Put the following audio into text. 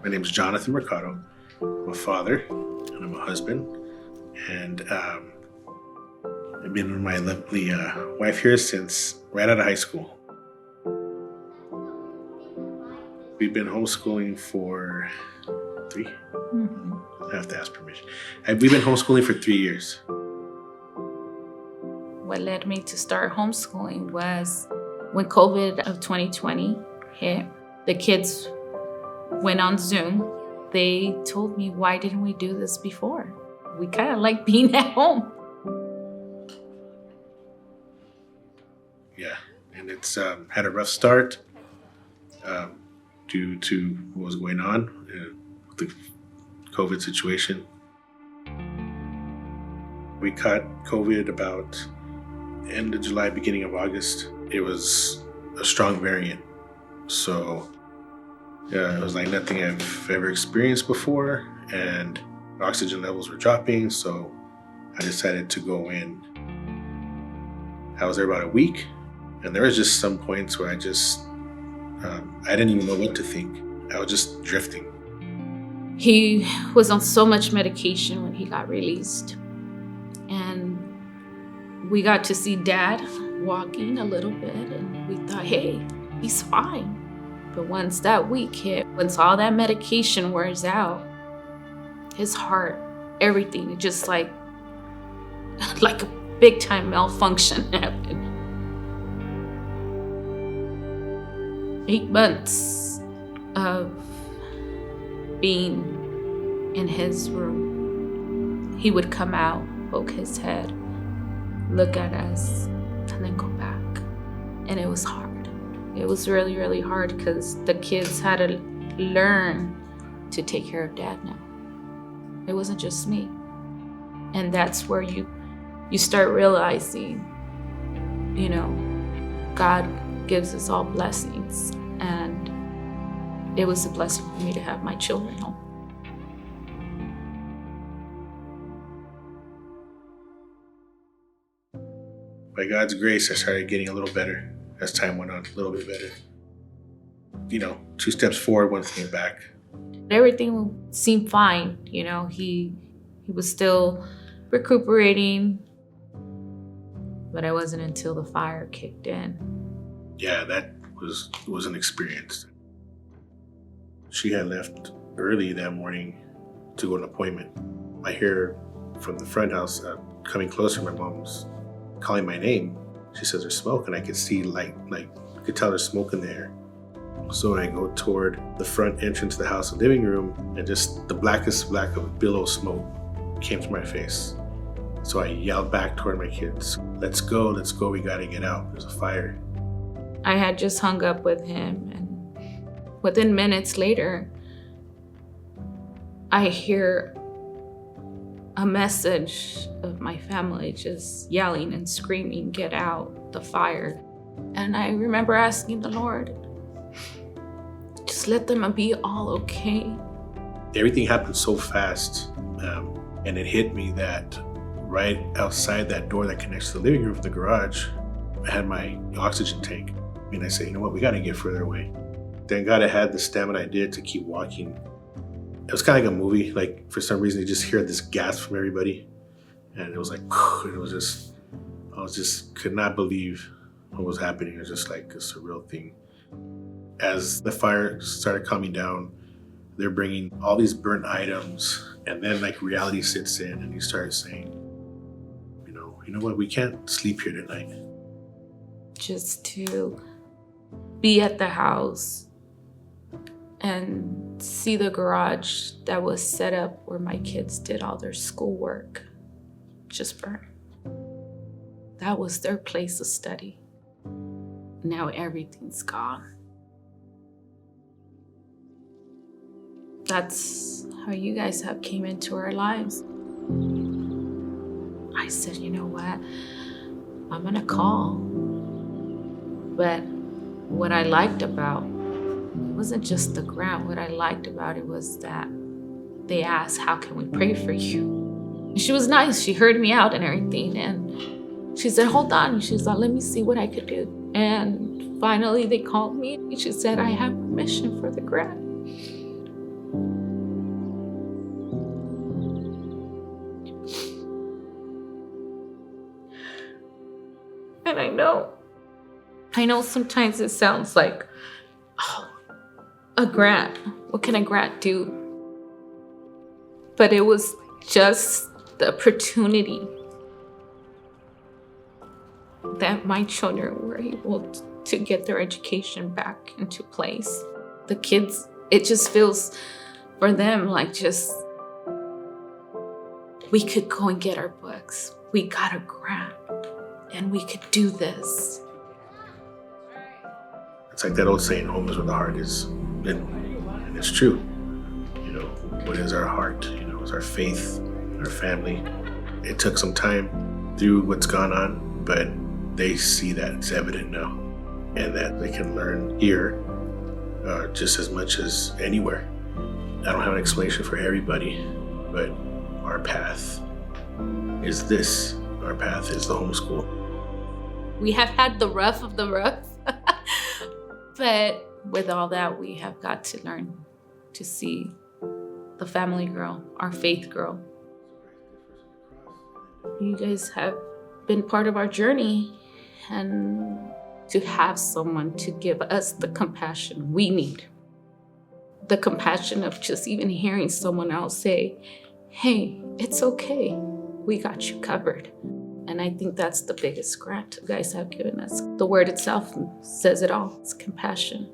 My name is Jonathan Mercado. I'm a father and I'm a husband. And I've been with my lovely wife here since right out of high school. We've been homeschooling for 3. I have to ask permission. We've been homeschooling for 3 years. What led me to start homeschooling was when COVID of 2020 hit, the kids went on Zoom. They told me, why didn't we do this before? We kind of like being at home. Yeah, and it's had a rough start due to what was going on with the COVID situation. We caught COVID about end of July, beginning of August. It was a strong variant. So it was like nothing I've ever experienced before, and oxygen levels were dropping, so I decided to go in. I was there about a week, and there was just some points where I didn't even know what to think. I was just drifting. He was on so much medication when he got released, and we got to see Dad walking a little bit, and we thought, hey, he's fine. But once that week hit, once all that medication wears out, his heart, everything, it just like a big time malfunction happened. 8 months of being in his room, he would come out, poke his head, look at us, and then go back. And it was hard. It was really, really hard because the kids had to learn to take care of Dad now. It wasn't just me. And that's where you start realizing, God gives us all blessings. And it was a blessing for me to have my children home. By God's grace, I started getting a little better as time went on, a little bit better. 2 steps forward, 1 thing back. Everything seemed fine. He was still recuperating, but it wasn't until the fire kicked in. Yeah, that was an experience. She had left early that morning to go to an appointment. I hear from the front house coming closer, my mom's calling my name. She says there's smoke, and I could see light, I could tell there's smoke in the air. So I go toward the front entrance of the house, the living room, and just the blackest black of a billow of smoke came to my face. So I yelled back toward my kids, let's go, we gotta get out, there's a fire. I had just hung up with him, and within minutes later, I hear a message of my family just yelling and screaming, get out, the fire. And I remember asking the Lord, just let them be all okay. Everything happened so fast, and it hit me that right outside that door that connects to the living room from the garage, I had my oxygen tank. And I said, you know what, we gotta get further away. Thank God I had the stamina I did to keep walking. It was kind of like a movie, like for some reason you just hear this gasp from everybody. And it was like, and I could not believe what was happening. It was just like a surreal thing. As the fire started calming down, they're bringing all these burnt items, and then like reality sits in and you start saying, you know what, we can't sleep here tonight. Just to be at the house and see the garage that was set up where my kids did all their schoolwork just burn. That was their place of study. Now everything's gone. That's how you guys have came into our lives. I said, you know what? I'm gonna call. But what I liked about it wasn't just the grant. What I liked about it was that they asked, how can we pray for you? And she was nice. She heard me out and everything. And she said, hold on. She's like, let me see what I could do. And finally they called me. She said, I have permission for the grant. know sometimes it sounds like, oh, a grant. What can a grant do? But it was just the opportunity that my children were able to get their education back into place. The kids, it just feels for them like just, we could go and get our books. We got a grant and we could do this. It's like that old saying, home is where the heart is. And it's true. You know, what is our heart? You know, it's our faith, our family. It took some time through what's gone on, but they see that it's evident now, and that they can learn here just as much as anywhere. I don't have an explanation for everybody, but our path is this. Our path is the homeschool. We have had the rough of the rough, but with all that, we have got to learn to see the family girl, our faith girl. You guys have been part of our journey, and to have someone to give us the compassion we need. The compassion of just even hearing someone else say, hey, it's okay. We got you covered. And I think that's the biggest grant you guys have given us. The word itself says it all. It's compassion.